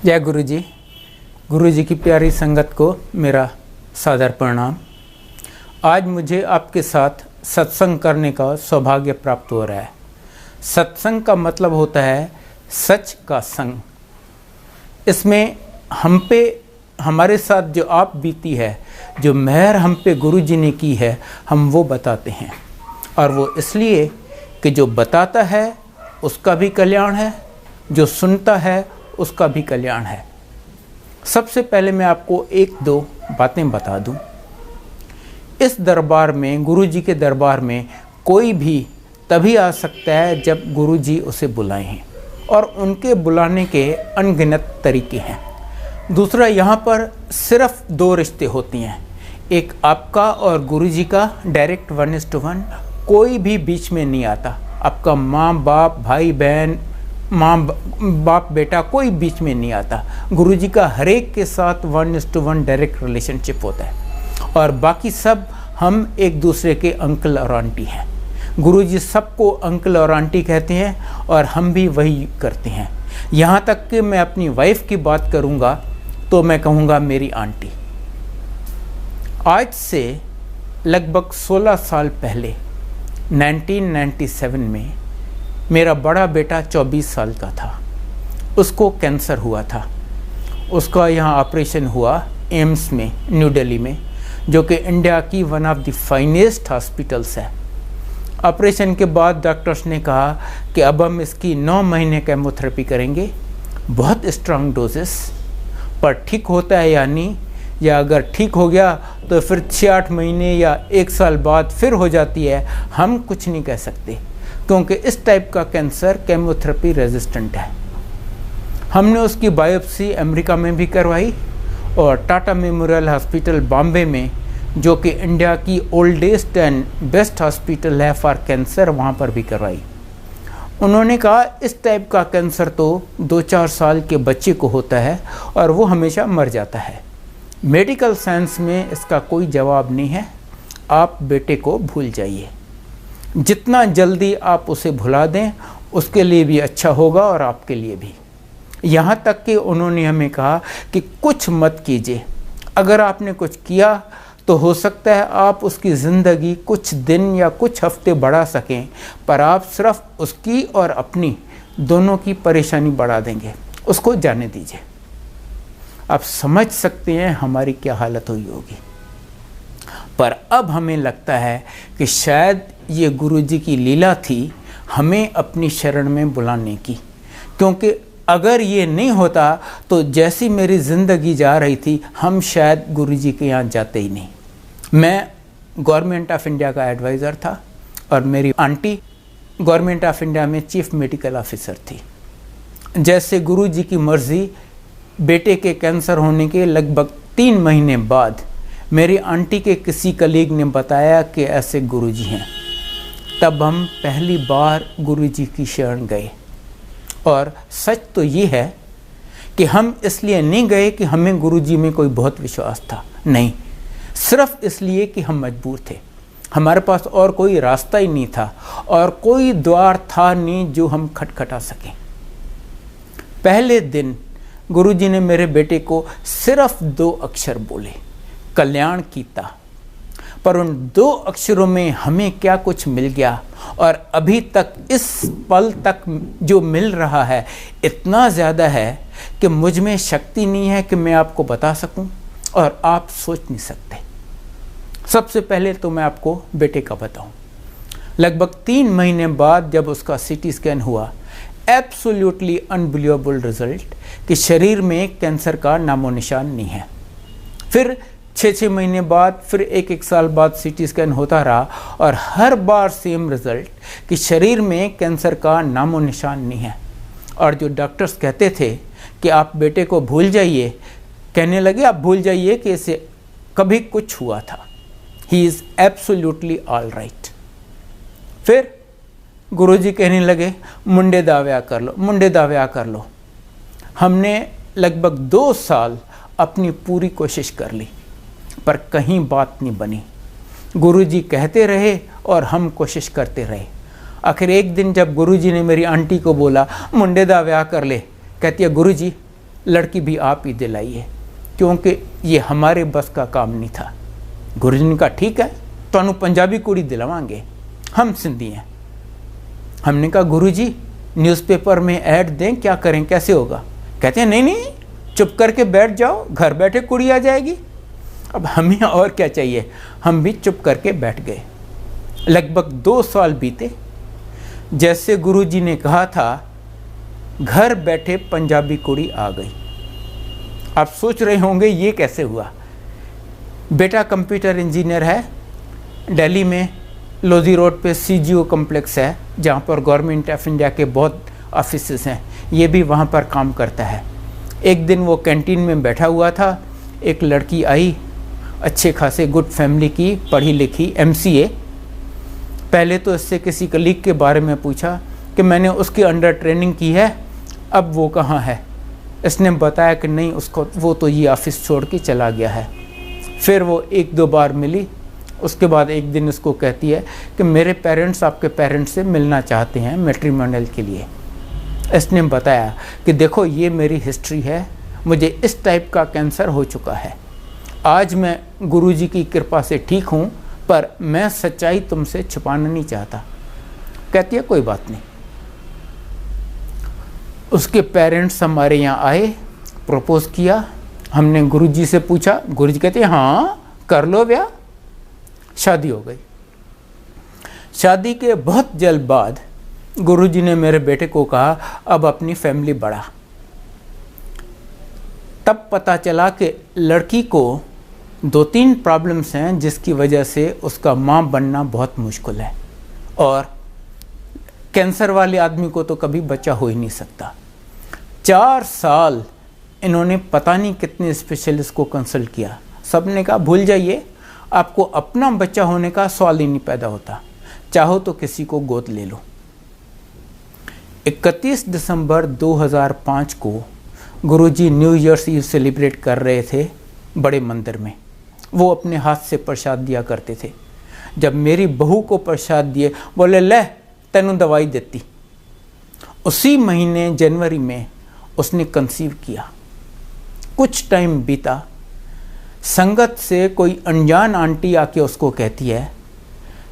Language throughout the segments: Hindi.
जय गुरु जी की प्यारी संगत को मेरा सादर प्रणाम। आज मुझे आपके साथ सत्संग करने का सौभाग्य प्राप्त हो रहा है। सत्संग का मतलब होता है सच का संग। इसमें हम पे हमारे साथ जो आप बीती है, जो मेहर हम पे गुरु जी ने की है, हम वो बताते हैं। और वो इसलिए कि जो बताता है उसका भी कल्याण है, जो सुनता है उसका भी कल्याण है। सबसे पहले मैं आपको एक दो बातें बता दूं। इस दरबार में, गुरु जी के दरबार में कोई भी तभी आ सकता है जब गुरु जी उसे बुलाए हैं, और उनके बुलाने के अनगिनत तरीके हैं। दूसरा, यहाँ पर सिर्फ दो रिश्ते होती हैं, एक आपका और गुरु जी का, डायरेक्ट 1:1। कोई भी बीच में नहीं आता। आपका माँ बाप, भाई बहन, माँ बाप बेटा, कोई बीच में नहीं आता। गुरु जी का हर एक के साथ 1:1 डायरेक्ट रिलेशनशिप होता है, और बाकी सब हम एक दूसरे के अंकल और आंटी हैं। गुरु जी सबको अंकल और आंटी कहते हैं, और हम भी वही करते हैं। यहाँ तक कि मैं अपनी वाइफ की बात करूँगा तो मैं कहूँगा मेरी आंटी। आज से लगभग 16 साल पहले 1997 में मेरा बड़ा बेटा 24 साल का था। उसको कैंसर हुआ था। उसका यहाँ ऑपरेशन हुआ एम्स में, न्यू दिल्ली में, जो कि इंडिया की one of the finest hospitals है। ऑपरेशन के बाद डॉक्टर्स ने कहा कि अब हम इसकी 9 महीने केमोथेरेपी करेंगे, बहुत स्ट्रांग डोजेस, पर ठीक होता है या नहीं, या अगर ठीक हो गया तो फिर 6-8 महीने या 1 साल बाद फिर हो जाती है, हम कुछ नहीं कह सकते, क्योंकि इस टाइप का कैंसर केमोथेरेपी रेजिस्टेंट है। हमने उसकी बायोप्सी अमेरिका में भी करवाई, और टाटा मेमोरियल हॉस्पिटल बॉम्बे में, जो कि इंडिया की ओल्डेस्ट एंड बेस्ट हॉस्पिटल है फॉर कैंसर, वहाँ पर भी करवाई। उन्होंने कहा इस टाइप का कैंसर तो 2-4 साल के बच्चे को होता है और वो हमेशा मर जाता है। मेडिकल साइंस में इसका कोई जवाब नहीं है, आप बेटे को भूल जाइए। जितना जल्दी आप उसे भुला दें उसके लिए भी अच्छा होगा, और आपके लिए भी। यहाँ तक कि उन्होंने हमें कहा कि कुछ मत कीजिए। अगर आपने कुछ किया तो हो सकता है आप उसकी ज़िंदगी कुछ दिन या कुछ हफ्ते बढ़ा सकें, पर आप सिर्फ उसकी और अपनी दोनों की परेशानी बढ़ा देंगे। उसको जाने दीजिए। आप समझ सकते हैं हमारी क्या हालत हुई होगी। पर अब हमें लगता है कि शायद ये गुरु जी की लीला थी हमें अपनी शरण में बुलाने की, क्योंकि अगर ये नहीं होता तो जैसी मेरी ज़िंदगी जा रही थी, हम शायद गुरु जी के यहाँ जाते ही नहीं। मैं गवर्नमेंट ऑफ इंडिया का एडवाइज़र था, और मेरी आंटी गवर्नमेंट ऑफ इंडिया में चीफ मेडिकल ऑफिसर थी। जैसे गुरु जी की मर्ज़ी, बेटे के कैंसर होने के लगभग 3 महीने बाद मेरी आंटी के किसी कलीग ने बताया कि ऐसे गुरुजी हैं। तब हम पहली बार गुरुजी की शरण गए। और सच तो ये है कि हम इसलिए नहीं गए कि हमें गुरुजी में कोई बहुत विश्वास था, नहीं, सिर्फ इसलिए कि हम मजबूर थे। हमारे पास और कोई रास्ता ही नहीं था, और कोई द्वार था नहीं जो हम खटखटा सकें। पहले दिन गुरुजी ने मेरे बेटे को सिर्फ 2 अक्षर बोले, कल्याण कीता। पर उन 2 अक्षरों में हमें क्या कुछ मिल गया, और अभी तक इस पल तक जो मिल रहा है इतना ज़्यादा है कि मुझ में शक्ति नहीं है कि मैं आपको बता सकूं, और आप सोच नहीं सकते। सबसे पहले तो मैं आपको बेटे का बताऊं। लगभग 3 महीने बाद जब उसका CT स्कैन हुआ, एब्सोल्युटली अनबिलीवेबल रिजल्ट कि शरीर में कैंसर का नामो निशान नहीं है। फिर 6-6 महीने बाद, फिर 1-1 साल बाद CT स्कैन होता रहा, और हर बार सेम रिजल्ट कि शरीर में कैंसर का नामो निशान नहीं है। और जो डॉक्टर्स कहते थे कि आप बेटे को भूल जाइए, कहने लगे आप भूल जाइए कि इसे कभी कुछ हुआ था, he is absolutely all right. फिर गुरुजी कहने लगे मुंडे दाव्या कर लो, मुंडे दाव्या कर लो। हमने लगभग 2 साल अपनी पूरी कोशिश कर ली, पर कहीं बात नहीं बनी। गुरुजी कहते रहे और हम कोशिश करते रहे। आखिर एक दिन जब गुरुजी ने मेरी आंटी को बोला मुंडे दा व्याह कर ले, कहती है गुरुजी लड़की भी आप ही दिलाइए, क्योंकि ये हमारे बस का काम नहीं था। गुरुजी ने कहा ठीक है, तुहानू पंजाबी कुड़ी दिलावांगे, हम सिंधी हैं। हमने कहा गुरुजी न्यूज़पेपर में ऐड दें, क्या करें, कैसे होगा? कहते हैं नहीं नहीं, चुप करके बैठ जाओ, घर बैठे कुड़ी आ जाएगी। अब हमें और क्या चाहिए, हम भी चुप करके बैठ गए। लगभग 2 साल बीते। जैसे गुरुजी ने कहा था, घर बैठे पंजाबी कुड़ी आ गई। आप सोच रहे होंगे ये कैसे हुआ। बेटा कंप्यूटर इंजीनियर है, दिल्ली में लोधी रोड पे CGO कॉम्प्लेक्स है, जहाँ पर गवर्नमेंट ऑफ इंडिया के बहुत ऑफिसेस हैं, ये भी वहाँ पर काम करता है। एक दिन वो कैंटीन में बैठा हुआ था, एक लड़की आई, अच्छे खासे गुड फैमिली की, पढ़ी लिखी, MCA। पहले तो इससे किसी कलीग के बारे में पूछा कि मैंने उसके अंडर ट्रेनिंग की है, अब वो कहाँ है। इसने बताया कि नहीं, उसको वो तो ये ऑफिस छोड़ के चला गया है। फिर वो 1-2 बार मिली, उसके बाद एक दिन उसको कहती है कि मेरे पेरेंट्स आपके पेरेंट्स से मिलना चाहते हैं मैट्रिमोनियल के लिए। इसने बताया कि देखो ये मेरी हिस्ट्री है, मुझे इस टाइप का कैंसर हो चुका है, आज मैं गुरुजी की कृपा से ठीक हूँ, पर मैं सच्चाई तुमसे छुपाना नहीं चाहता। कहती है कोई बात नहीं। उसके पेरेंट्स हमारे यहाँ आए, प्रपोज किया, हमने गुरुजी से पूछा, गुरुजी कहते हैं हाँ कर लो ब्याह। शादी हो गई। शादी के बहुत जल्द बाद गुरुजी ने मेरे बेटे को कहा अब अपनी फैमिली बढ़ा। तब पता चला कि लड़की को 2-3 प्रॉब्लम्स हैं जिसकी वजह से उसका माँ बनना बहुत मुश्किल है, और कैंसर वाले आदमी को तो कभी बच्चा हो ही नहीं सकता। 4 साल इन्होंने पता नहीं कितने स्पेशलिस्ट को कंसल्ट किया, सब ने कहा भूल जाइए, आपको अपना बच्चा होने का सवाल ही नहीं पैदा होता, चाहो तो किसी को गोद ले लो। 31 दिसंबर 2005 को गुरुजी न्यू ईयर्स ईव सेलिब्रेट कर रहे थे बड़े मंदिर में। वो अपने हाथ से प्रसाद दिया करते थे। जब मेरी बहू को प्रसाद दिए, बोले ले तेनू दवाई देती। उसी महीने जनवरी में उसने कंसीव किया। कुछ टाइम बीता, संगत से कोई अनजान आंटी आके उसको कहती है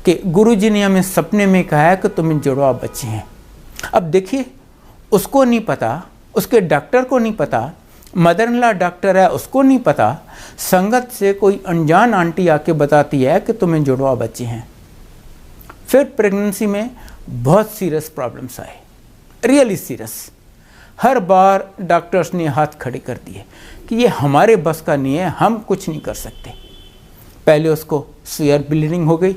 कि गुरुजी ने हमें सपने में कहा है कि तुम्हें जुड़वा बच्चे हैं। अब देखिए, उसको नहीं पता, उसके डॉक्टर को नहीं पता, मदर इन लॉ डॉक्टर है उसको नहीं पता, संगत से कोई अनजान आंटी आके बताती है कि तुम्हें जुड़वा बच्चे हैं। फिर प्रेगनेंसी में बहुत सीरियस प्रॉब्लम्स आए, रियली सीरियस। हर बार डॉक्टर्स ने हाथ खड़े कर दिए कि ये हमारे बस का नहीं है, हम कुछ नहीं कर सकते। पहले उसको सीवियर ब्लीडिंग हो गई।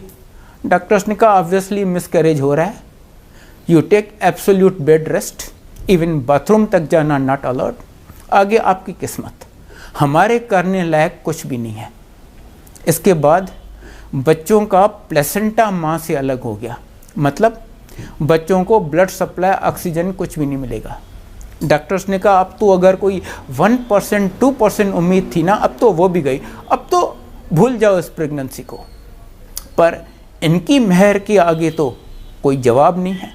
डॉक्टर्स ने कहा ऑब्वियसली मिसकैरेज हो रहा है, you take absolute bed rest, even bathroom तक जाना नॉट अलाउड, आगे आपकी किस्मत, हमारे करने लायक कुछ भी नहीं है। इसके बाद बच्चों का प्लेसेंटा माँ से अलग हो गया, मतलब बच्चों को ब्लड सप्लाई, ऑक्सीजन कुछ भी नहीं मिलेगा। डॉक्टर्स ने कहा अब तो अगर कोई 1% 2% उम्मीद थी ना, अब तो वो भी गई, अब तो भूल जाओ इस प्रेगनेंसी को। पर इनकी मेहर के आगे तो कोई जवाब नहीं है।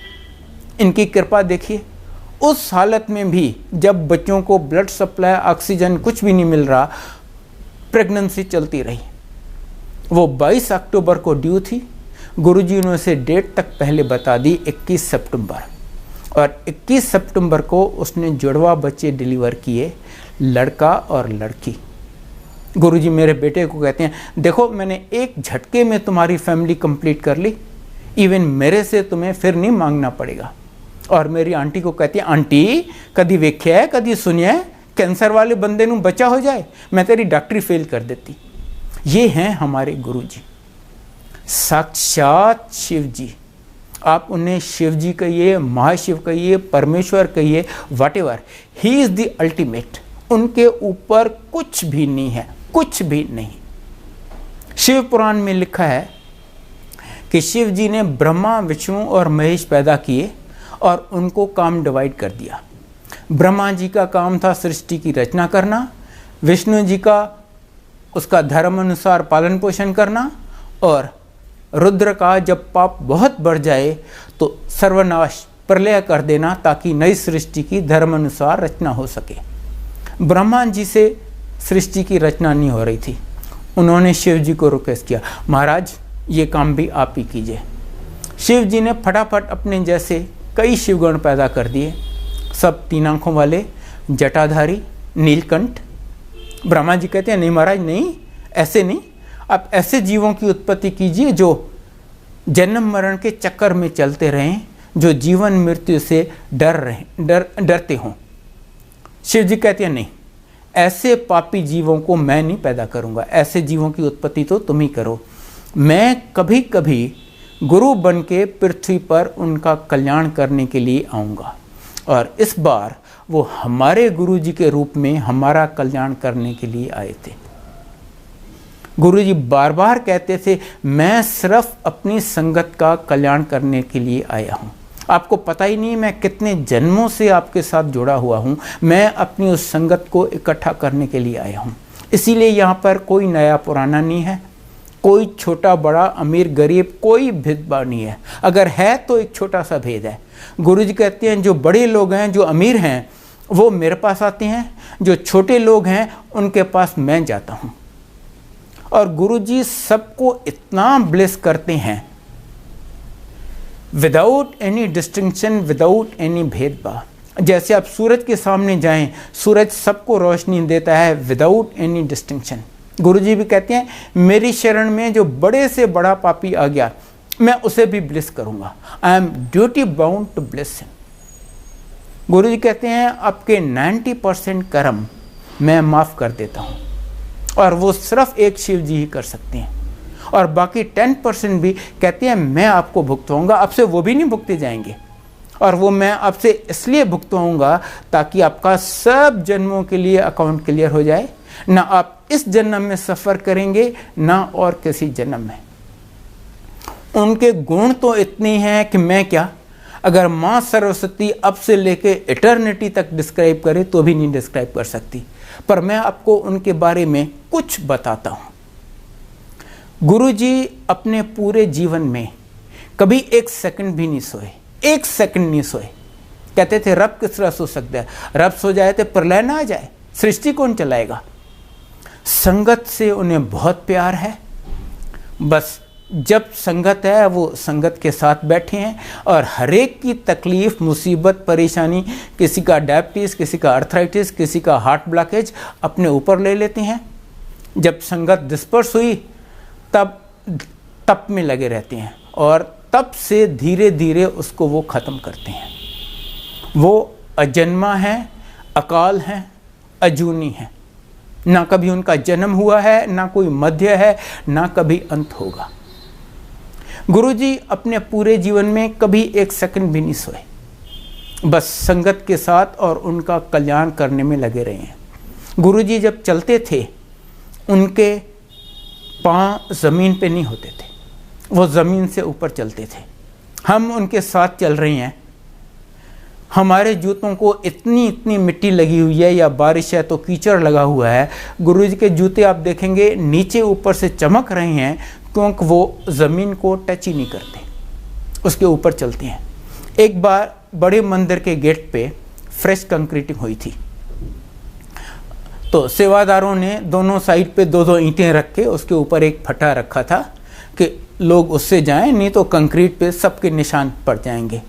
इनकी कृपा देखिए, उस हालत में भी जब बच्चों को ब्लड सप्लाई, ऑक्सीजन कुछ भी नहीं मिल रहा, प्रेगनेंसी चलती रही। वो 22 अक्टूबर को ड्यू थी। गुरुजी ने उसे डेट तक पहले बता दी 21 सितंबर, और 21 सितंबर को उसने जुड़वा बच्चे डिलीवर किए, लड़का और लड़की। गुरुजी मेरे बेटे को कहते हैं देखो मैंने एक झटके में तुम्हारी फैमिली कंप्लीट कर ली, इवन मेरे से तुम्हें फिर नहीं मांगना पड़ेगा। और मेरी आंटी को कहती है आंटी कदी वेख्या है, कदी सुनिया है कैंसर वाले बंदे नू बच्चा हो जाए, मैं तेरी डॉक्टरी फेल कर देती। ये हैं हमारे गुरुजी, साक्षात शिव जी। आप उन्हें शिव जी कहिए, महाशिव कहिए, परमेश्वर कहिए, whatever, he is the ultimate. उनके ऊपर कुछ भी नहीं है, कुछ भी नहीं। शिव पुराण में लिखा है कि शिव जी ने ब्रह्मा, विष्णु और महेश पैदा किए और उनको काम डिवाइड कर दिया। ब्रह्मा जी का काम था सृष्टि की रचना करना, विष्णु जी का उसका धर्म अनुसार पालन पोषण करना, और रुद्र का जब पाप बहुत बढ़ जाए तो सर्वनाश, प्रलय कर देना, ताकि नई सृष्टि की धर्म अनुसार रचना हो सके। ब्रह्मा जी से सृष्टि की रचना नहीं हो रही थी। उन्होंने शिव जी को रिक्वेस्ट किया, महाराज ये काम भी आप ही कीजिए। शिव जी ने फटाफट अपने जैसे कई शिवगण पैदा कर दिए, सब 3 आंखों वाले, जटाधारी, नीलकंठ। ब्रह्मा जी कहते हैं नहीं महाराज, नहीं, ऐसे नहीं, आप ऐसे जीवों की उत्पत्ति कीजिए जो जन्म मरण के चक्कर में चलते रहें, जो जीवन मृत्यु से डरते हों। शिव जी कहते हैं नहीं, ऐसे पापी जीवों को मैं नहीं पैदा करूंगा, ऐसे जीवों की उत्पत्ति तो तुम ही करो। मैं कभी कभी गुरु बन के पृथ्वी पर उनका कल्याण करने के लिए आऊँगा, और इस बार वो हमारे गुरु जी के रूप में हमारा कल्याण करने के लिए आए थे। गुरु जी बार बार कहते थे, मैं सिर्फ अपनी संगत का कल्याण करने के लिए आया हूँ। आपको पता ही नहीं मैं कितने जन्मों से आपके साथ जुड़ा हुआ हूँ, मैं अपनी उस संगत को इकट्ठा करने के लिए आया हूँ। इसीलिए यहाँ पर कोई नया पुराना नहीं है, कोई छोटा बड़ा अमीर गरीब कोई भेदभाव नहीं है। अगर है तो एक छोटा सा भेद है। गुरु जी कहते हैं जो बड़े लोग हैं, जो अमीर हैं, वो मेरे पास आते हैं, जो छोटे लोग हैं उनके पास मैं जाता हूँ। और गुरु जी सबको इतना ब्लेस करते हैं, without any distinction, without any भेदभाव। जैसे आप सूरज के सामने जाएं, सूरज सबको रोशनी देता है विदाउट एनी डिस्टिंक्शन। गुरु जी भी कहते हैं मेरी शरण में जो बड़े से बड़ा पापी आ गया, मैं उसे भी ब्लेस करूंगा। I am duty bound to bless him. Guru ji कहते हैं आपके 90% कर्म मैं माफ़ कर देता हूँ, और वो सिर्फ एक शिव जी ही कर सकते हैं। और बाकी 10% भी कहते हैं मैं आपको भुगतवाऊँगा, आपसे वो भी नहीं भुगते जाएंगे। और वो मैं आपसे इसलिए भुगतवाऊँगा ताकि आपका सब जन्मों के लिए अकाउंट क्लियर हो जाए, ना आप इस जन्म में सफ़र करेंगे ना और किसी जन्म में। उनके गुण तो इतने हैं कि मैं क्या, अगर माँ सरस्वती अब से लेके इटर्निटी तक डिस्क्राइब करे तो भी नहीं डिस्क्राइब कर सकती। पर मैं आपको उनके बारे में कुछ बताता हूँ। गुरु जी अपने पूरे जीवन में कभी 1 सेकंड भी नहीं सोए, 1 सेकंड नहीं सोए। कहते थे रब किस तरह सो सकता है, रब सो जाए तो प्रलय ना आ जाए, सृष्टि कौन चलाएगा। संगत से उन्हें बहुत प्यार है, बस जब संगत है वो संगत के साथ बैठे हैं, और हर एक की तकलीफ मुसीबत परेशानी, किसी का डायबिटीज़, किसी का आर्थराइटिस, किसी का हार्ट ब्लॉकेज अपने ऊपर ले लेते हैं। जब संगत डिस्पर्स हुई तब तप में लगे रहते हैं, और तब से धीरे धीरे उसको वो ख़त्म करते हैं। वो अजन्मा है, अकाल है, अजूनी है, ना कभी उनका जन्म हुआ है, ना कोई मध्य है, ना कभी अंत होगा। गुरुजी अपने पूरे जीवन में कभी 1 सेकंड भी नहीं सोए, बस संगत के साथ और उनका कल्याण करने में लगे रहे हैं। गुरुजी जब चलते थे उनके पाँव ज़मीन पे नहीं होते थे, वो ज़मीन से ऊपर चलते थे। हम उनके साथ चल रहे हैं, हमारे जूतों को इतनी मिट्टी लगी हुई है, या बारिश है तो कीचड़ लगा हुआ है। गुरुजी के जूते आप देखेंगे नीचे ऊपर से चमक रहे हैं, क्योंकि वो ज़मीन को टच ही नहीं करते, उसके ऊपर चलते हैं। एक बार बड़े मंदिर के गेट पे फ्रेश कंक्रीटिंग हुई थी, तो सेवादारों ने दोनों साइड पे 2-2 ईंटें रख के उसके ऊपर एक फटा रखा था कि लोग उससे जाएं, नहीं तो कंक्रीट पे सबके निशान पड़ जाएंगे।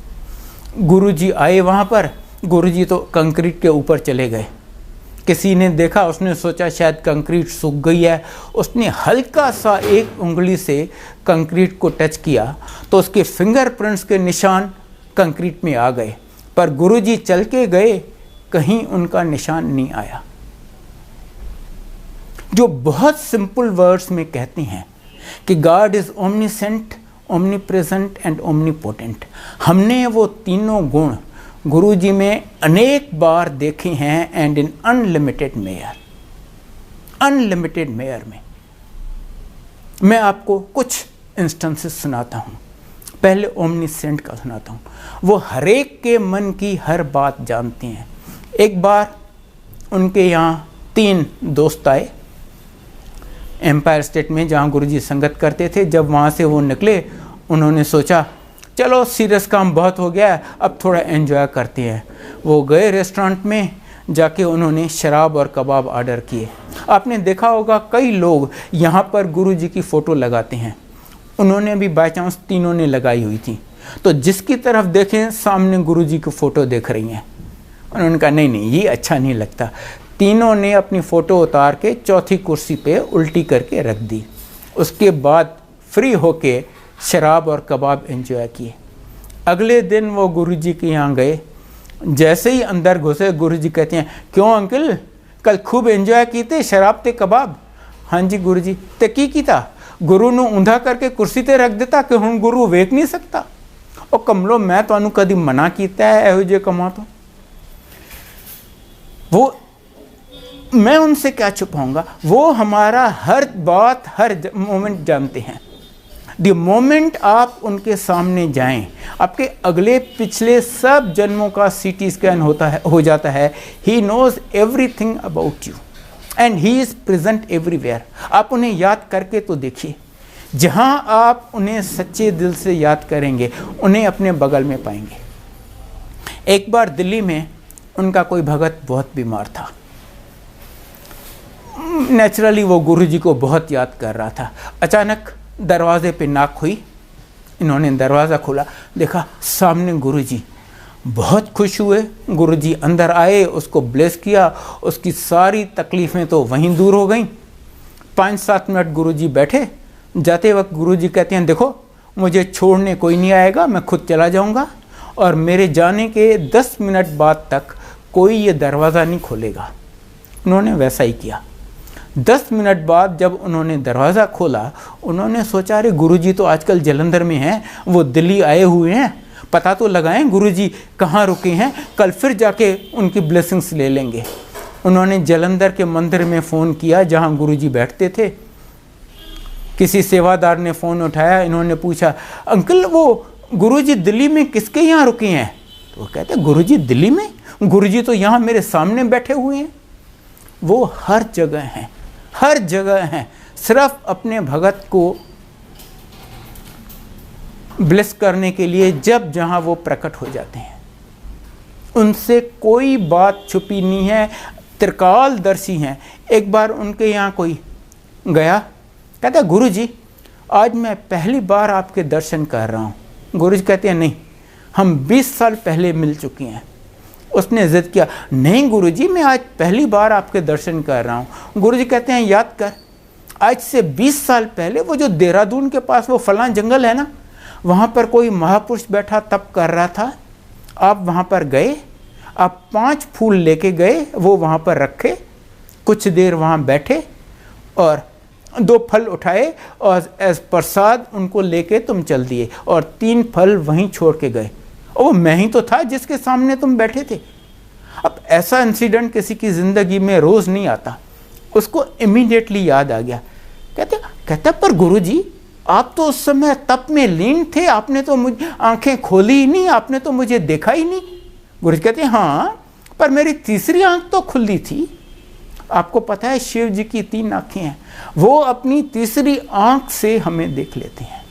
गुरुजी आए वहाँ पर, गुरुजी तो कंक्रीट के ऊपर चले गए। किसी ने देखा, उसने सोचा शायद कंक्रीट सूख गई है, उसने हल्का सा एक उंगली से कंक्रीट को टच किया तो उसके फिंगरप्रिंट्स के निशान कंक्रीट में आ गए। पर गुरुजी चल के गए, कहीं उनका निशान नहीं आया। जो बहुत सिंपल वर्ड्स में कहते हैं कि God is omniscient, omnipresent and omnipotent. हमने वो तीनों गुण गुरुजी में अनेक बार देखे हैं, and in unlimited mayor, unlimited mayor में। मैं आपको कुछ इंस्टेंसेस सुनाता हूँ। पहले ओमनीसेंट का सुनाता हूँ। वो हरेक के मन की हर बात जानते हैं। एक बार उनके यहाँ 3 दोस्त आए एम्पायर स्टेट में, जहाँ गुरुजी संगत करते थे। जब वहाँ से वो निकले, उन्होंने सोचा चलो सीरियस काम बहुत हो गया है, अब थोड़ा एंजॉय करते हैं। वो गए रेस्टोरेंट में, जाके उन्होंने शराब और कबाब ऑर्डर किए। आपने देखा होगा कई लोग यहाँ पर गुरुजी की फ़ोटो लगाते हैं, उन्होंने भी बाय चांस तीनों ने लगाई हुई थी, तो जिसकी तरफ देखें सामने गुरुजी की फ़ोटो देख रही हैं। उन्होंने कहा नहीं नहीं ये अच्छा नहीं लगता। तीनों ने अपनी फ़ोटो उतार के चौथी कुर्सी पे उल्टी करके रख दी। उसके बाद फ्री होके शराब और कबाब एंजॉय किए। अगले दिन वो गुरुजी के यहाँ गए, जैसे ही अंदर घुसे गुरुजी कहते हैं क्यों अंकल कल खूब एंजॉय कीते शराब ते कबाब? हाँ जी गुरुजी। ते की कीता? गुरु ਨੂੰ ऊंधा करके कुर्सी ते रख देता कि हुण गुरु वेख नहीं सकता। और कमलो मैं तुहानू कदी मना कीता है इहो जिहे कमां तो? वो मैं उनसे क्या छुपाऊंगा, वो हमारा हर बात हर मोमेंट जानते हैं। द मोमेंट आप उनके सामने जाएं, आपके अगले पिछले सब जन्मों का सीटी स्कैन हो जाता है। He knows everything about you and he is present everywhere. आप उन्हें याद करके तो देखिए, जहां आप उन्हें सच्चे दिल से याद करेंगे उन्हें अपने बगल में पाएंगे। एक बार दिल्ली में उनका कोई भगत बहुत बीमार था। नेचुरली वो गुरुजी को बहुत याद कर रहा था। अचानक दरवाजे पे नॉक हुई, इन्होंने दरवाज़ा खोला, देखा सामने गुरुजी। बहुत खुश हुए, गुरुजी अंदर आए, उसको ब्लेस किया, उसकी सारी तकलीफ़ें तो वहीं दूर हो गईं। 5-7 मिनट गुरुजी बैठे। जाते वक्त गुरुजी कहते हैं देखो मुझे छोड़ने कोई नहीं आएगा, मैं खुद चला जाऊंगा और मेरे जाने के 10 मिनट बाद तक कोई ये दरवाज़ा नहीं खोलेगा। उन्होंने वैसा ही किया। 10 मिनट बाद जब उन्होंने दरवाज़ा खोला, उन्होंने सोचा अरे गुरुजी तो आजकल जलंधर में हैं, वो दिल्ली आए हुए हैं, पता तो लगाएं गुरुजी कहाँ रुके हैं, कल फिर जाके उनकी ब्लेसिंग्स ले लेंगे। उन्होंने जलंधर के मंदिर में फ़ोन किया जहाँ गुरुजी बैठते थे। किसी सेवादार ने फ़ोन उठाया, इन्होंने पूछा अंकल वो गुरुजी दिल्ली में किसके यहाँ रुके हैं? तो वो कहते गुरुजी दिल्ली में? गुरुजी तो यहाँ मेरे सामने बैठे हुए हैं। वो हर जगह हैं, हर जगह हैं, सिर्फ अपने भगत को ब्लेस करने के लिए जब जहाँ वो प्रकट हो जाते हैं। उनसे कोई बात छुपी नहीं है, त्रिकालदर्शी हैं। एक बार उनके यहाँ कोई गया, कहता गुरुजी आज मैं पहली बार आपके दर्शन कर रहा हूँ। गुरुजी कहते हैं नहीं, हम 20 साल पहले मिल चुके हैं। उसने ज़िद किया नहीं गुरुजी मैं आज पहली बार आपके दर्शन कर रहा हूँ। गुरुजी कहते हैं याद कर, आज से 20 साल पहले वो जो देहरादून के पास वो फलां जंगल है ना, वहाँ पर कोई महापुरुष बैठा तप कर रहा था, आप वहाँ पर गए, आप 5 फूल लेके गए, वो वहाँ पर रखे, कुछ देर वहाँ बैठे और 2 फल उठाए और एज प्रसाद उनको लेके तुम चल दिए और 3 फल वहीं छोड़ के गए। वो मैं ही तो था जिसके सामने तुम बैठे थे। अब ऐसा इंसिडेंट किसी की ज़िंदगी में रोज़ नहीं आता। उसको इमीडिएटली याद आ गया। कहते पर गुरुजी आप तो उस समय तप में लीन थे, आपने तो मुझे आंखें खोली ही नहीं, आपने तो मुझे देखा ही नहीं। गुरुजी कहते हाँ पर मेरी तीसरी आंख तो खुली थी। आपको पता है शिव जी की 3 आंखें हैं, वो अपनी तीसरी आंख से हमें देख लेते हैं।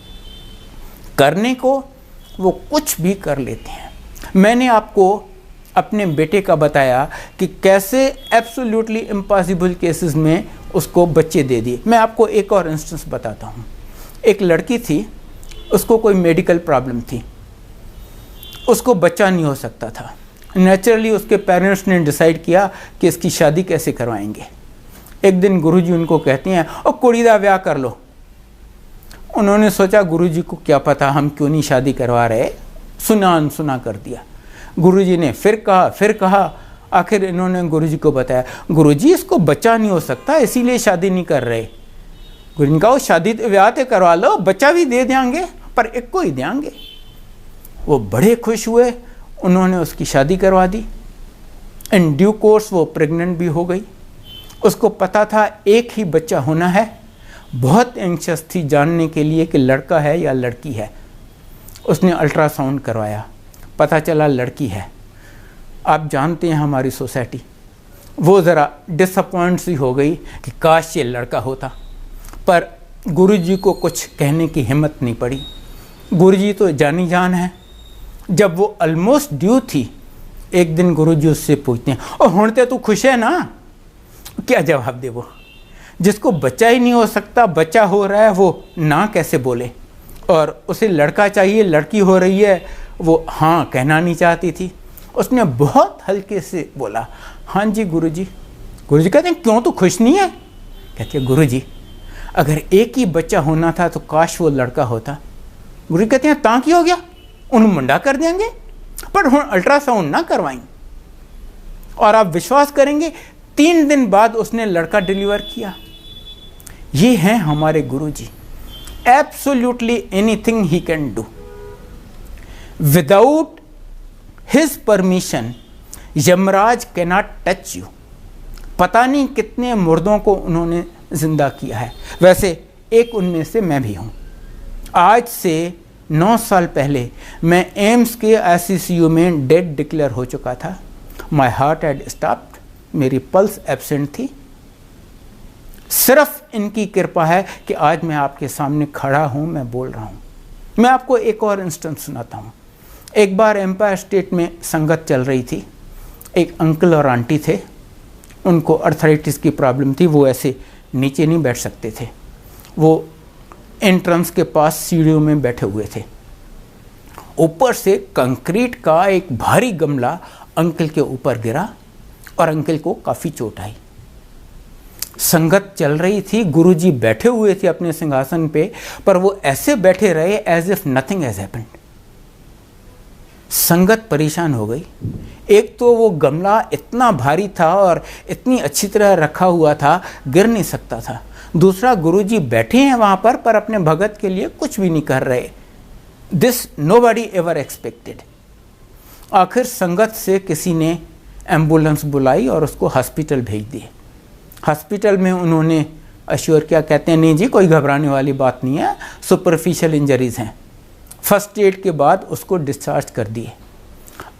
करने को वो कुछ भी कर लेते हैं। मैंने आपको अपने बेटे का बताया कि कैसे एब्सोल्युटली इम्पॉसिबल केसेस में उसको बच्चे दे दिए। मैं आपको एक और इंस्टेंस बताता हूँ। एक लड़की थी, उसको कोई मेडिकल प्रॉब्लम थी, उसको बच्चा नहीं हो सकता था। नेचुरली उसके पेरेंट्स ने डिसाइड किया कि इसकी शादी कैसे करवाएंगे। एक दिन गुरुजी उनको कहते हैं ओ कुड़ी दा ब्याह कर लो। उन्होंने सोचा गुरुजी को क्या पता हम क्यों नहीं शादी करवा रहे, सुना अनसुना कर दिया। गुरुजी ने फिर कहा, आखिर इन्होंने गुरुजी को बताया गुरुजी इसको बच्चा नहीं हो सकता इसीलिए शादी नहीं कर रहे। गुरुजी ने कहा शादी ब्याह तो करवा लो, बच्चा भी दे देंगे पर एक को ही देंगे। वो बड़े खुश हुए, उन्होंने उसकी शादी करवा दी। इन ड्यू कोर्स वो प्रेग्नेंट भी हो गई। उसको पता था एक ही बच्चा होना है, बहुत एंक्शस थी जानने के लिए कि लड़का है या लड़की है। उसने अल्ट्रासाउंड करवाया, पता चला लड़की है। आप जानते हैं हमारी सोसाइटी, वो ज़रा डिसअपॉइंट सी हो गई कि काश ये लड़का होता, पर गुरुजी को कुछ कहने की हिम्मत नहीं पड़ी। गुरुजी तो जानी जान है। जब वो ऑलमोस्ट ड्यू थी, एक दिन गुरुजी उससे पूछते हैं, और हुणते तू खुश है ना? क्या जवाब दे वो? जिसको बच्चा ही नहीं हो सकता, बच्चा हो रहा है, वो ना कैसे बोले? और उसे लड़का चाहिए, लड़की हो रही है, वो हाँ कहना नहीं चाहती थी। उसने बहुत हल्के से बोला, हाँ जी गुरुजी। गुरुजी कहते हैं, क्यों तू खुश नहीं है? कहती है, गुरुजी अगर एक ही बच्चा होना था तो काश वो लड़का होता। गुरुजी कहते हैं, ताकि हो गया, उन मुंडा कर देंगे, पर हम अल्ट्रासाउंड ना करवाएं। और आप विश्वास करेंगे, 3 दिन बाद उसने लड़का डिलीवर किया। ये हैं हमारे गुरुजी। Absolutely anything he can do. Without his permission Yamraj cannot touch you. पता नहीं कितने मुर्दों को उन्होंने जिंदा किया है। वैसे एक उनमें से मैं भी हूँ। आज से 9 साल पहले मैं एम्स के ICU में डेड डिक्लेयर हो चुका था। माई हार्ट हैड स्टॉप्ड, मेरी पल्स एब्सेंट थी। सिर्फ इनकी कृपा है कि आज मैं आपके सामने खड़ा हूँ, मैं बोल रहा हूँ। मैं आपको एक और इंस्टेंस सुनाता हूँ। एक बार एम्पायर स्टेट में संगत चल रही थी। एक अंकल और आंटी थे, उनको अर्थराइटिस की प्रॉब्लम थी, वो ऐसे नीचे नहीं बैठ सकते थे। वो एंट्रेंस के पास सीढ़ियों में बैठे हुए थे। ऊपर से कंक्रीट का एक भारी गमला अंकल के ऊपर गिरा और अंकल को काफ़ी चोट आई। संगत चल रही थी, गुरुजी बैठे हुए थे अपने सिंहासन पे, पर वो ऐसे बैठे रहे as if nothing has happened. संगत परेशान हो गई। एक तो वो गमला इतना भारी था और इतनी अच्छी तरह रखा हुआ था, गिर नहीं सकता था। दूसरा, गुरुजी बैठे हैं वहाँ पर अपने भगत के लिए कुछ भी नहीं कर रहे। This nobody ever expected. आखिर संगत से किसी ने एम्बुलेंस बुलाई और उसको हॉस्पिटल भेज दिए। हॉस्पिटल में उन्होंने अश्योर किया, कहते हैं नहीं जी कोई घबराने वाली बात नहीं है, सुपरफिशियल इंजरीज हैं। फर्स्ट एड के बाद उसको डिस्चार्ज कर दिए।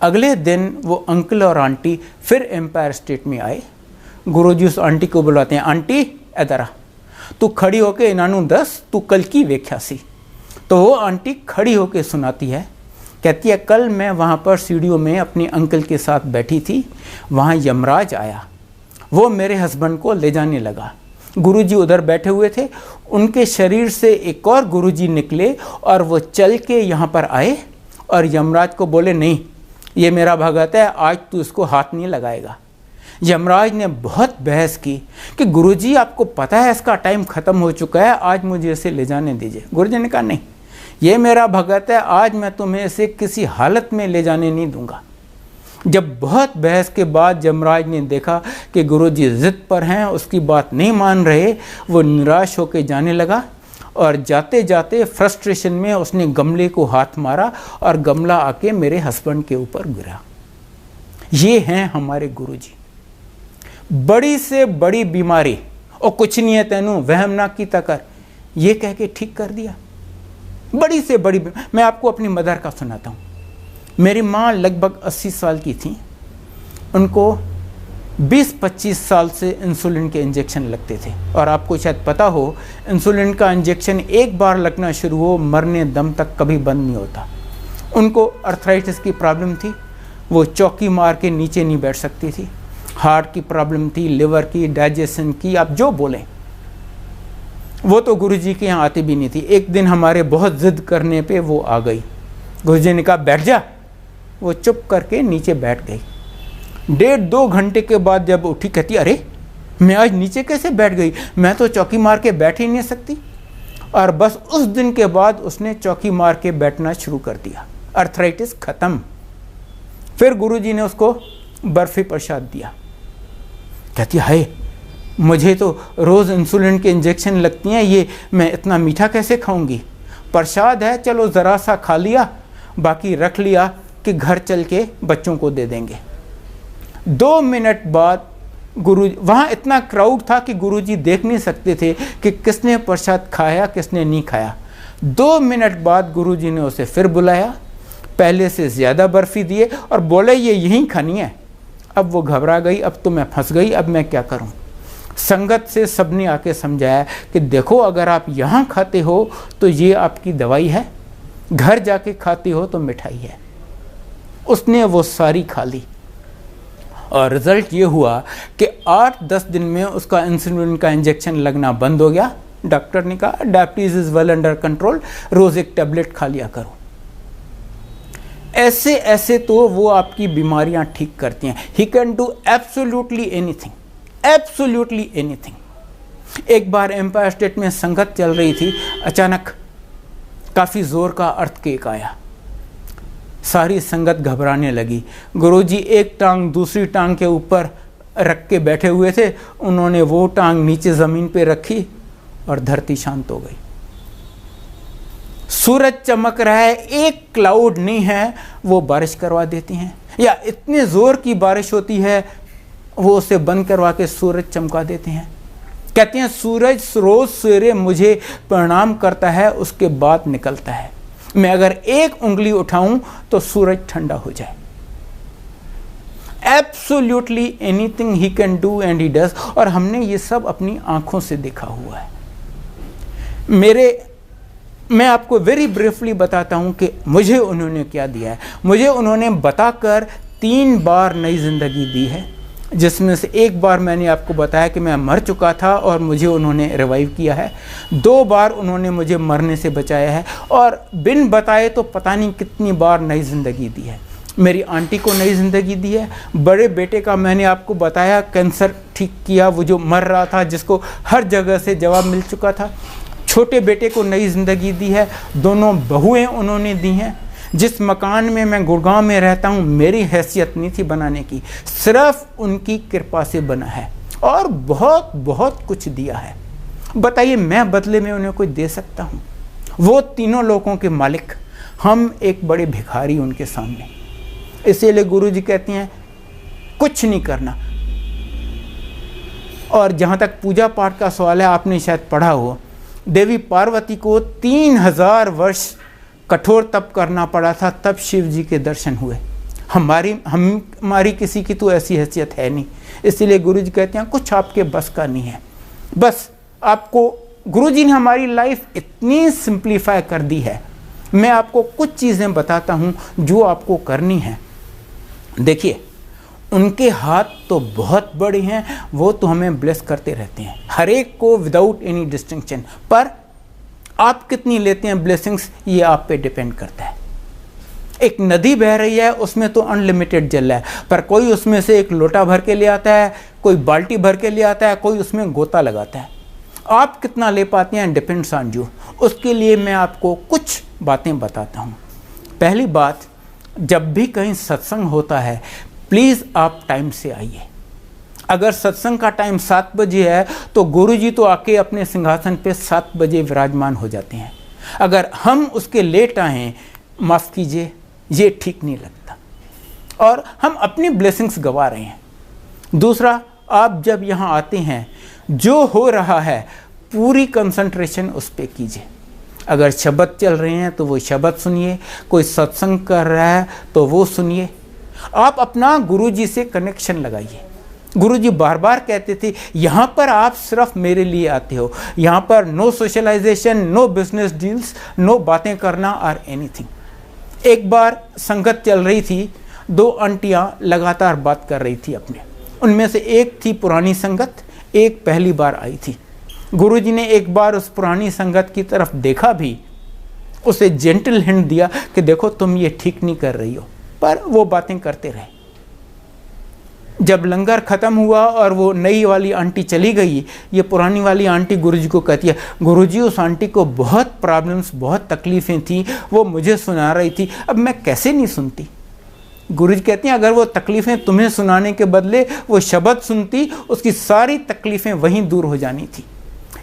अगले दिन वो अंकल और आंटी फिर एम्पायर स्टेट में आए। गुरुजी उस आंटी को बुलाते हैं, आंटी इधर आ, तू खड़ी होके इन्होंने दस तू कल की व्याख्या सी। तो वो आंटी खड़ी होके सुनाती है, कहती है कल मैं वहाँ पर सीढ़ियों में अपने अंकल के साथ बैठी थी, वहाँ यमराज आया, वो मेरे हस्बैंड को ले जाने लगा। गुरुजी उधर बैठे हुए थे, उनके शरीर से एक और गुरुजी निकले और वो चल के यहाँ पर आए और यमराज को बोले नहीं ये मेरा भगत है, आज तू इसको हाथ नहीं लगाएगा। यमराज ने बहुत बहस की कि गुरुजी आपको पता है इसका टाइम ख़त्म हो चुका है, आज मुझे इसे ले जाने दीजिए। गुरुजी ने कहा नहीं ये मेरा भगत है, आज मैं तुम्हें इसे किसी हालत में ले जाने नहीं दूंगा। जब बहुत बहस के बाद यमराज ने देखा कि गुरुजी ज़िद पर हैं, उसकी बात नहीं मान रहे, वो निराश होकर जाने लगा और जाते जाते फ्रस्ट्रेशन में उसने गमले को हाथ मारा और गमला आके मेरे हस्बैंड के ऊपर गिरा। ये हैं हमारे गुरुजी। बड़ी से बड़ी बीमारी और कुछ नहीं है तेनू वहम ना की तकर, ये कह के ठीक कर दिया। बड़ी से बड़ी मैं आपको अपनी मदर का सुनाता हूँ। मेरी माँ लगभग 80 साल की थी। उनको 20-25 साल से इंसुलिन के इंजेक्शन लगते थे और आपको शायद पता हो इंसुलिन का इंजेक्शन एक बार लगना शुरू हो मरने दम तक कभी बंद नहीं होता। उनको अर्थराइटिस की प्रॉब्लम थी, वो चौकी मार के नीचे नहीं बैठ सकती थी। हार्ट की प्रॉब्लम थी, लिवर की, डाइजेशन की, आप जो बोलें। वो तो गुरुजी के यहाँ आती भी नहीं थी। एक दिन हमारे बहुत ज़िद करने पे वो आ गई। गुरुजी ने कहा बैठ जा, वो चुप करके नीचे बैठ गई। 1.5-2 घंटे के बाद जब उठी कहती अरे मैं आज नीचे कैसे बैठ गई, मैं तो चौकी मार के बैठ ही नहीं सकती। और बस उस दिन के बाद उसने चौकी मार के बैठना शुरू कर दिया। अर्थराइटिस ख़त्म। फिर गुरुजी ने उसको बर्फ़ी प्रसाद दिया। कहती हाय मुझे तो रोज़ इंसुलिन के इंजेक्शन लगती हैं, ये मैं इतना मीठा कैसे खाऊंगी। प्रसाद है चलो ज़रा सा खा लिया, बाकी रख लिया कि घर चल के बच्चों को दे देंगे। 2 मिनट बाद गुरुजी, वहाँ इतना क्राउड था कि गुरुजी देख नहीं सकते थे कि किसने प्रसाद खाया किसने नहीं खाया। 2 मिनट बाद गुरुजी ने उसे फिर बुलाया, पहले से ज़्यादा बर्फ़ी दिए और बोले ये यहीं खानी है। अब वो घबरा गई, अब तो मैं फंस गई, अब मैं क्या करूं। संगत से सबने आके समझाया कि देखो अगर आप यहाँ खाते हो तो ये आपकी दवाई है, घर जाके खाते हो तो मिठाई है। उसने वो सारी खा ली। और रिज़ल्ट ये हुआ कि 8-10 दिन में उसका इंसुलिन का इंजेक्शन लगना बंद हो गया। डॉक्टर ने कहा diabetes is well under control, रोज एक टैबलेट खा लिया करो। ऐसे ऐसे तो वो आपकी बीमारियां ठीक करती हैं। ही can do absolutely anything, absolutely anything. एक बार एम्पायर स्टेट में संगत चल रही थी, अचानक काफ़ी ज़ोर का अर्थक्वेक आया। सारी संगत घबराने लगी। गुरुजी एक टांग दूसरी टांग के ऊपर रख के बैठे हुए थे, उन्होंने वो टांग नीचे ज़मीन पे रखी और धरती शांत हो गई। सूरज चमक रहा है, एक क्लाउड नहीं है, वो बारिश करवा देती हैं, या इतने ज़ोर की बारिश होती है वो उसे बंद करवा के सूरज चमका देते हैं। कहते हैं सूरज रोज सवेरे मुझे प्रणाम करता है, उसके बाद निकलता है। मैं अगर एक उंगली उठाऊं तो सूरज ठंडा हो जाए। Absolutely anything he can do and he does. और हमने ये सब अपनी आंखों से देखा हुआ है। मैं आपको वेरी ब्रीफली बताता हूं कि मुझे उन्होंने क्या दिया है। मुझे उन्होंने बताकर 3 बार नई जिंदगी दी है, जिसमें से एक बार मैंने आपको बताया कि मैं मर चुका था और मुझे उन्होंने रिवाइव किया है। 2 बार उन्होंने मुझे मरने से बचाया है, और बिन बताए तो पता नहीं कितनी बार नई ज़िंदगी दी है। मेरी आंटी को नई ज़िंदगी दी है। बड़े बेटे का मैंने आपको बताया कैंसर ठीक किया, वो जो मर रहा था, जिसको हर जगह से जवाब मिल चुका था। छोटे बेटे को नई ज़िंदगी दी है। दोनों बहुएं उन्होंने दी हैं। जिस मकान में मैं गुड़गांव में रहता हूँ, मेरी हैसियत नहीं थी बनाने की, सिर्फ उनकी कृपा से बना है, और बहुत बहुत कुछ दिया है। बताइए मैं बदले में उन्हें कोई दे सकता हूँ? वो तीनों लोगों के मालिक, हम एक बड़े भिखारी उनके सामने। इसीलिए गुरुजी कहते हैं कुछ नहीं करना। और जहाँ तक पूजा पाठ का सवाल है, आपने शायद पढ़ा हो, देवी पार्वती को 3000 वर्ष कठोर तप करना पड़ा था, तब शिव जी के दर्शन हुए। हमारी किसी की तो ऐसी हैसियत है नहीं। इसीलिए गुरुजी कहते हैं कुछ आपके बस का नहीं है। बस आपको गुरुजी ने हमारी लाइफ इतनी सिंप्लीफाई कर दी है। मैं आपको कुछ चीज़ें बताता हूँ जो आपको करनी है। देखिए, उनके हाथ तो बहुत बड़े हैं, वो तो हमें ब्लेस करते रहते हैं, हर एक को विदाउट एनी डिस्टिंक्शन। पर आप कितनी लेते हैं ब्लेसिंग्स, ये आप पे डिपेंड करता है। एक नदी बह रही है, उसमें तो अनलिमिटेड जल है, पर कोई उसमें से एक लोटा भर के ले आता है, कोई बाल्टी भर के ले आता है, कोई उसमें गोता लगाता है। आप कितना ले पाते हैं डिपेंड्स ऑन यू। उसके लिए मैं आपको कुछ बातें बताता हूँ। पहली बात, जब भी कहीं सत्संग होता है, प्लीज़ आप टाइम से आइए। अगर सत्संग का टाइम 7 बजे है तो गुरुजी तो आके अपने सिंहासन पे 7 बजे विराजमान हो जाते हैं। अगर हम उसके लेट आएँ, माफ़ कीजिए, ये ठीक नहीं लगता, और हम अपनी ब्लेसिंग्स गवा रहे हैं। दूसरा, आप जब यहाँ आते हैं, जो हो रहा है पूरी कंसंट्रेशन उस पर कीजिए। अगर शब्द चल रहे हैं तो वो शब्द सुनिए, कोई सत्संग कर रहा है तो वो सुनिए। आप अपना गुरुजी से कनेक्शन लगाइए। गुरुजी बार बार कहते थे, यहाँ पर आप सिर्फ मेरे लिए आते हो, यहाँ पर no socialization, no business deals, no बातें करना और एनीथिंग। एक बार संगत चल रही थी, 2 आंटियाँ लगातार बात कर रही थी अपने। उनमें से एक थी पुरानी संगत, एक पहली बार आई थी। गुरुजी ने एक बार उस पुरानी संगत की तरफ देखा भी, उसे जेंटल हिंट दिया कि देखो तुम ये ठीक नहीं कर रही हो, पर वो बातें करते रहे। जब लंगर ख़त्म हुआ और वो नई वाली आंटी चली गई, ये पुरानी वाली आंटी गुरुजी को कहती है, गुरुजी उस आंटी को बहुत प्रॉब्लम्स, बहुत तकलीफ़ें थी, वो मुझे सुना रही थी, अब मैं कैसे नहीं सुनती। गुरुजी कहते हैं अगर वो तकलीफ़ें तुम्हें सुनाने के बदले वो शब्द सुनती, उसकी सारी तकलीफ़ें वहीं दूर हो जानी थी।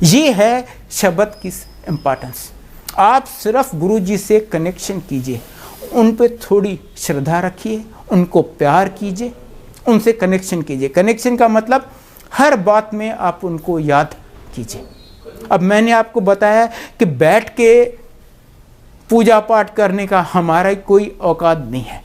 ये है शब्द की इम्पॉर्टेंस। आप सिर्फ गुरुजी से कनेक्शन कीजिए, उन पे थोड़ी श्रद्धा रखिए, उनको प्यार कीजिए, उनसे कनेक्शन कीजिए। कनेक्शन का मतलब हर बात में आप उनको याद कीजिए। अब मैंने आपको बताया कि बैठ के पूजा पाठ करने का हमारा कोई औकात नहीं है।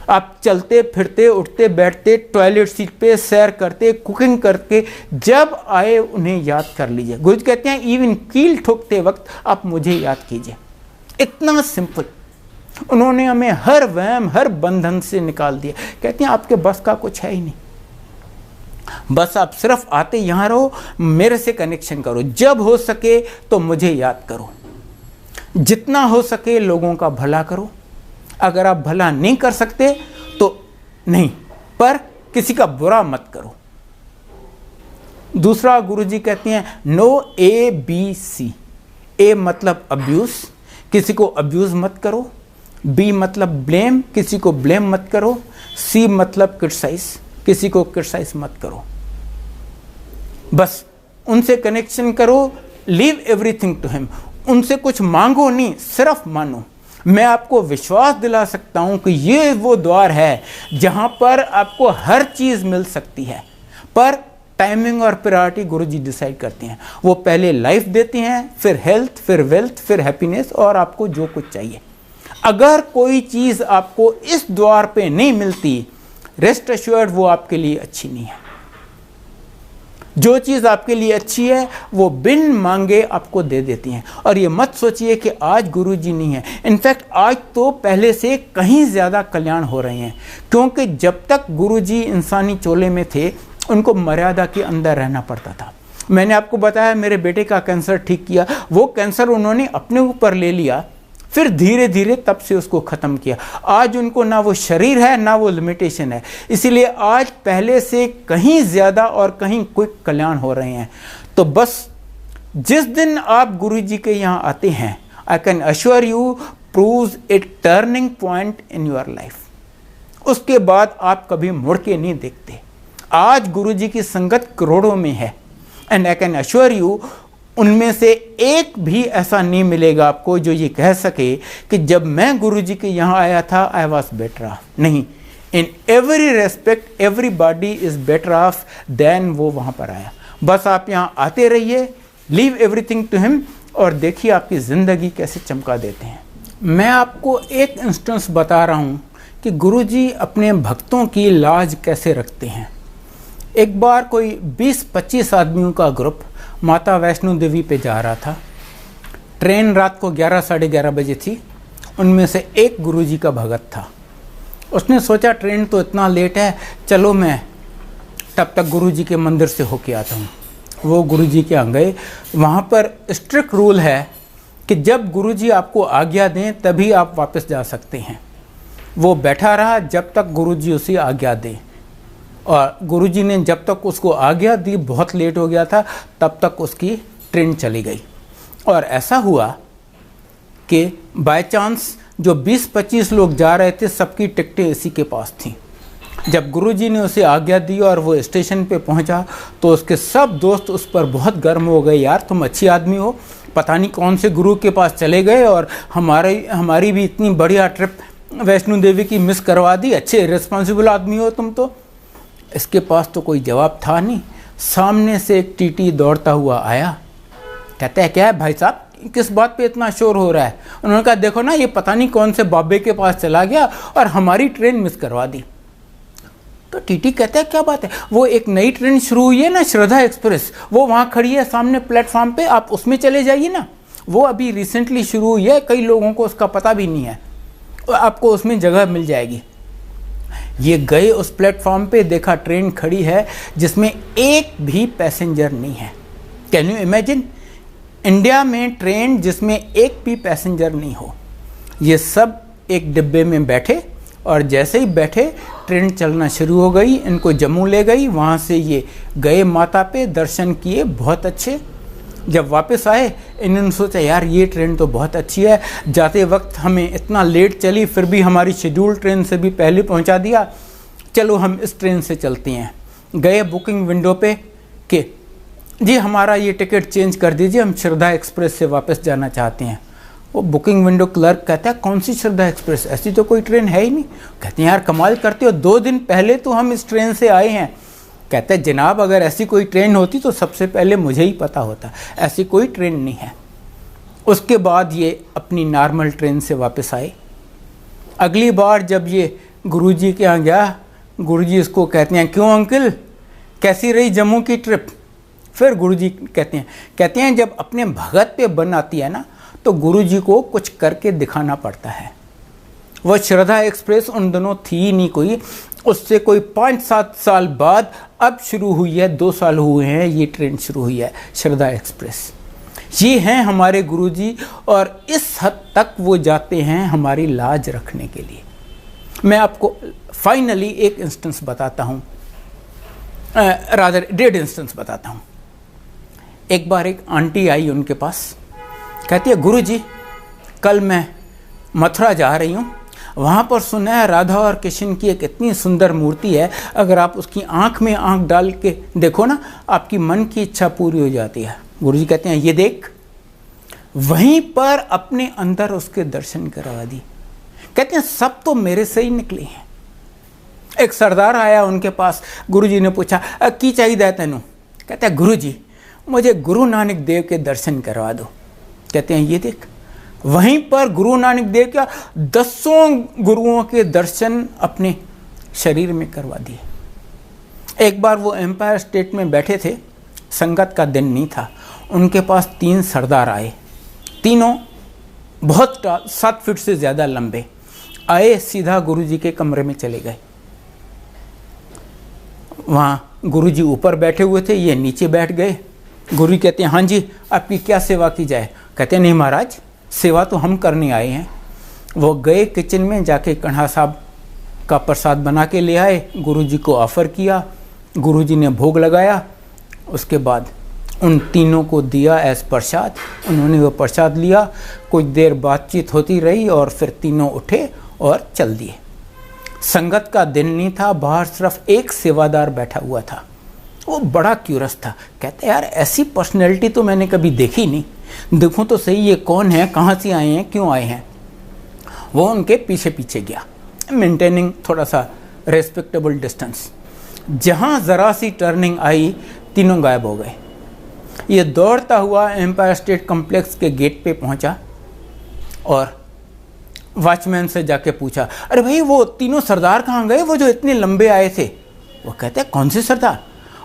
आप चलते फिरते, उठते बैठते, टॉयलेट सीट पे सैर करते, कुकिंग करके जब आए उन्हें याद कर लीजिए। गुरुजी कहते हैं इवन कील ठोकते वक्त आप मुझे याद कीजिए। इतना सिंपल। उन्होंने हमें हर वहम, हर बंधन से निकाल दिया। कहते हैं आपके बस का कुछ है ही नहीं, बस आप सिर्फ आते यहाँ रहो, मेरे से कनेक्शन करो, जब हो सके तो मुझे याद करो, जितना हो सके लोगों का भला करो। अगर आप भला नहीं कर सकते तो नहीं, पर किसी का बुरा मत करो। दूसरा गुरुजी कहते हैं नो ABC। ए मतलब अब्यूज, किसी को अब्यूज मत करो। बी मतलब ब्लेम, किसी को ब्लेम मत करो। सी मतलब क्रिटिसाइज, किसी को क्रिटिसाइज मत करो। बस उनसे कनेक्शन करो, लीव एवरीथिंग टू हिम। उनसे कुछ मांगो नहीं, सिर्फ मानो। मैं आपको विश्वास दिला सकता हूं कि ये वो द्वार है जहां पर आपको हर चीज मिल सकती है, पर टाइमिंग और प्रायोरिटी गुरुजी डिसाइड करते हैं। वो पहले लाइफ देते हैं, फिर हेल्थ, फिर वेल्थ, फिर हैप्पीनेस और आपको जो कुछ चाहिए। अगर कोई चीज आपको इस द्वार पे नहीं मिलती, रेस्ट एश्योर्ड वो आपके लिए अच्छी नहीं है। जो चीज़ आपके लिए अच्छी है वो बिन मांगे आपको दे देती हैं। और ये मत सोचिए कि आज गुरुजी नहीं है, इनफैक्ट आज तो पहले से कहीं ज़्यादा कल्याण हो रहे हैं, क्योंकि जब तक गुरुजी इंसानी चोले में थे उनको मर्यादा के अंदर रहना पड़ता था। मैंने आपको बताया मेरे बेटे का कैंसर ठीक किया, वो कैंसर उन्होंने अपने ऊपर ले लिया, फिर धीरे धीरे तब से उसको ख़त्म किया। आज उनको ना वो शरीर है ना वो लिमिटेशन है, इसीलिए आज पहले से कहीं ज़्यादा और कहीं क्विक कल्याण हो रहे हैं। तो बस जिस दिन आप गुरुजी के यहाँ आते हैं, I can assure you proves A turning point in your life. उसके बाद आप कभी मुड़ के नहीं देखते। आज गुरुजी की संगत करोड़ों में है, and I can assure you उनमें से एक भी ऐसा नहीं मिलेगा आपको जो ये कह सके कि जब मैं गुरुजी के यहाँ आया था आई वॉज बेटर ऑफ। नहीं, in every respect everybody is better off than वो वहाँ पर आया। बस आप यहाँ आते रहिए, लीव एवरीथिंग टू हिम, और देखिए आपकी ज़िंदगी कैसे चमका देते हैं। मैं आपको एक इंस्टेंस बता रहा हूँ कि गुरुजी अपने भक्तों की लाज कैसे रखते हैं। एक बार कोई 20-25 आदमियों का ग्रुप माता वैष्णो देवी पे जा रहा था। ट्रेन रात को 11-11:30 बजे थी। उनमें से एक गुरुजी का भगत था। उसने सोचा ट्रेन तो इतना लेट है, चलो मैं तब तक गुरुजी के मंदिर से होके आता हूँ। वो गुरुजी के यहाँ गए। वहाँ पर स्ट्रिक्ट रूल है कि जब गुरुजी आपको आज्ञा दें तभी आप वापस जा सकते हैं। वो बैठा रहा जब तक गुरुजी उसे आज्ञा दें, और गुरुजी ने जब तक उसको आज्ञा दी, बहुत लेट हो गया था, तब तक उसकी ट्रेन चली गई। और ऐसा हुआ कि बाय चांस जो 20-25 लोग जा रहे थे सबकी टिकटें इसी के पास थीं। जब गुरुजी ने उसे आज्ञा दी और वो स्टेशन पे पहुंचा तो उसके सब दोस्त उस पर बहुत गर्म हो गए। यार तुम अच्छी आदमी हो, पता नहीं कौन से गुरु के पास चले गए और हमारी भी इतनी बढ़िया ट्रिप वैष्णो देवी की मिस करवा दी। अच्छे रिस्पॉन्सिबल आदमी हो तुम तो। इसके पास तो कोई जवाब था नहीं। सामने से एक टीटी दौड़ता हुआ आया। कहता है क्या है भाई साहब, किस बात पे इतना शोर हो रहा है? उन्होंने कहा देखो ना, ये पता नहीं कौन से बाबे के पास चला गया और हमारी ट्रेन मिस करवा दी। तो टीटी कहता है क्या बात है? वो एक नई ट्रेन शुरू हुई है ना, श्रद्धा एक्सप्रेस, वो वहाँ खड़ी है सामने प्लेटफॉर्म पे, आप उसमें चले जाइए ना। वो अभी रिसेंटली शुरू हुई है, कई लोगों को उसका पता भी नहीं है, आपको उसमें जगह मिल जाएगी। ये गए उस प्लेटफॉर्म पे, देखा ट्रेन खड़ी है जिसमें एक भी पैसेंजर नहीं है। कैन यू इमेजिन, इंडिया में ट्रेन जिसमें एक भी पैसेंजर नहीं हो। ये सब एक डिब्बे में बैठे और जैसे ही बैठे ट्रेन चलना शुरू हो गई, इनको जम्मू ले गई। वहाँ से ये गए माता पे, दर्शन किए बहुत अच्छे। जब वापस आए इन्होंने सोचा यार ये ट्रेन तो बहुत अच्छी है, जाते वक्त हमें इतना लेट चली फिर भी हमारी शेड्यूल ट्रेन से भी पहले पहुंचा दिया, चलो हम इस ट्रेन से चलते हैं। गए बुकिंग विंडो पे कि जी हमारा ये टिकट चेंज कर दीजिए, हम श्रद्धा एक्सप्रेस से वापस जाना चाहते हैं। वो बुकिंग विंडो क्लर्क कहता है कौन सी श्रद्धा एक्सप्रेस, ऐसी तो कोई ट्रेन है ही नहीं। कहते हैं यार कमाल करते हो, 2 दिन पहले तो हम इस ट्रेन से आए हैं। कहते हैं जनाब अगर ऐसी कोई ट्रेन होती तो सबसे पहले मुझे ही पता होता, ऐसी कोई ट्रेन नहीं है। उसके बाद ये अपनी नॉर्मल ट्रेन से वापस आए। अगली बार जब ये गुरुजी के यहाँ गया, गुरुजी इसको कहते हैं क्यों अंकल कैसी रही जम्मू की ट्रिप? फिर गुरुजी कहते हैं जब अपने भगत पे बन आती है ना तो गुरुजी को कुछ करके दिखाना पड़ता है। वो श्रद्धा एक्सप्रेस उन दिनों थी ही नहीं कोई, उससे कोई 5-7 साल बाद अब शुरू हुई है, 2 साल हुए हैं ये ट्रेन शुरू हुई है, श्रद्धा एक्सप्रेस। ये हैं हमारे गुरुजी, और इस हद तक वो जाते हैं हमारी लाज रखने के लिए। मैं आपको फाइनली एक इंस्टेंस बताता हूँ, रादर 1.5 इंस्टेंस बताता हूँ। एक बार एक आंटी आई उनके पास, कहती है गुरुजी कल मैं मथुरा जा रही हूँ, वहाँ पर सुना है राधा और कृष्ण की एक इतनी सुंदर मूर्ति है, अगर आप उसकी आँख में आँख डाल के देखो ना, आपकी मन की इच्छा पूरी हो जाती है। गुरुजी कहते हैं ये देख, वहीं पर अपने अंदर उसके दर्शन करवा दी। कहते हैं सब तो मेरे से ही निकले हैं। एक सरदार आया उनके पास, गुरुजी ने पूछा की चाहिए तेनू? कहते हैं गुरुजी मुझे गुरु नानक देव के दर्शन करवा दो। कहते हैं ये देख, वहीं पर गुरु नानक देव का 10 गुरुओं के दर्शन अपने शरीर में करवा दिए। एक बार वो एम्पायर स्टेट में बैठे थे, संगत का दिन नहीं था, उनके पास 3 सरदार आए, तीनों बहुत 7 फीट से ज़्यादा लंबे आए, सीधा गुरुजी के कमरे में चले गए। वहाँ गुरुजी ऊपर बैठे हुए थे, ये नीचे बैठ गए। गुरुजी कहते हैं हाँ जी आपकी क्या सेवा की जाए? कहते हैं नहीं महाराज, सेवा तो हम करने आए हैं। वो गए किचन में, जाके कन्हा साहब का प्रसाद बना के ले आए, गुरुजी को ऑफ़र किया, गुरुजी ने भोग लगाया, उसके बाद उन तीनों को दिया एज प्रसाद। उन्होंने वो प्रसाद लिया, कुछ देर बातचीत होती रही और फिर तीनों उठे और चल दिए। संगत का दिन नहीं था, बाहर सिर्फ एक सेवादार बैठा हुआ था, वो बड़ा क्यूरस था। कहते यार ऐसी पर्सनैलिटी तो मैंने कभी देखी नहीं, देखूं तो सही ये कौन है, कहाँ से आए हैं, क्यों आए हैं। वो उनके पीछे पीछे गया, मेंटेनिंग थोड़ा सा रेस्पेक्टेबल डिस्टेंस। जहाँ ज़रा सी टर्निंग आई, तीनों गायब हो गए। ये दौड़ता हुआ एम्पायर स्टेट कॉम्प्लेक्स के गेट पे पहुंचा और वॉचमैन से जाके पूछा, अरे भाई वो तीनों सरदार कहाँ गए, वो जो इतने लंबे आए थे? वो कहते हैं कौन से सरदार?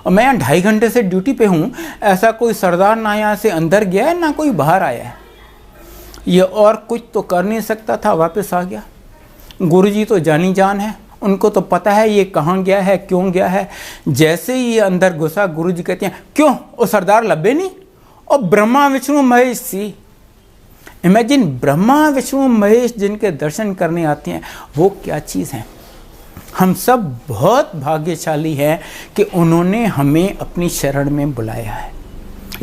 और मैं यहाँ 2.5 घंटे से ड्यूटी पे हूँ, ऐसा कोई सरदार ना यहाँ से अंदर गया है ना कोई बाहर आया है। ये और कुछ तो कर नहीं सकता था, वापस आ गया। गुरुजी तो जानी जान है, उनको तो पता है ये कहाँ गया है, क्यों गया है। जैसे ही ये अंदर घुसा, गुरुजी कहते हैं क्यों वो सरदार लब्बे नहीं? और ब्रह्मा विष्णु महेश सी, इमेजिन ब्रह्मा विष्णु महेश जिनके दर्शन करने आते हैं, वो क्या चीज़ हैं। हम सब बहुत भाग्यशाली हैं कि उन्होंने हमें अपनी शरण में बुलाया है।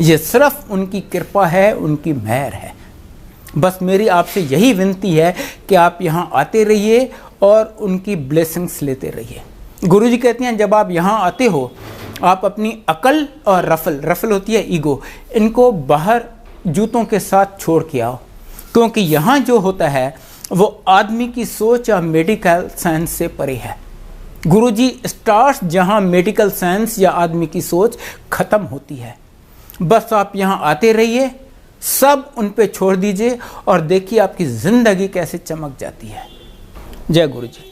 ये सिर्फ उनकी कृपा है, उनकी मेहर है। बस मेरी आपसे यही विनती है कि आप यहाँ आते रहिए और उनकी ब्लेसिंग्स लेते रहिए। गुरुजी कहते हैं जब आप यहाँ आते हो, आप अपनी अकल और रफल होती है ईगो, इनको बाहर जूतों के साथ छोड़ के आओ, क्योंकि यहाँ जो होता है वो आदमी की सोच या मेडिकल साइंस से परे है। गुरुजी स्टार्स जहाँ मेडिकल साइंस या आदमी की सोच खत्म होती है। बस आप यहाँ आते रहिए, सब उन पे छोड़ दीजिए और देखिए आपकी ज़िंदगी कैसे चमक जाती है। जय गुरुजी।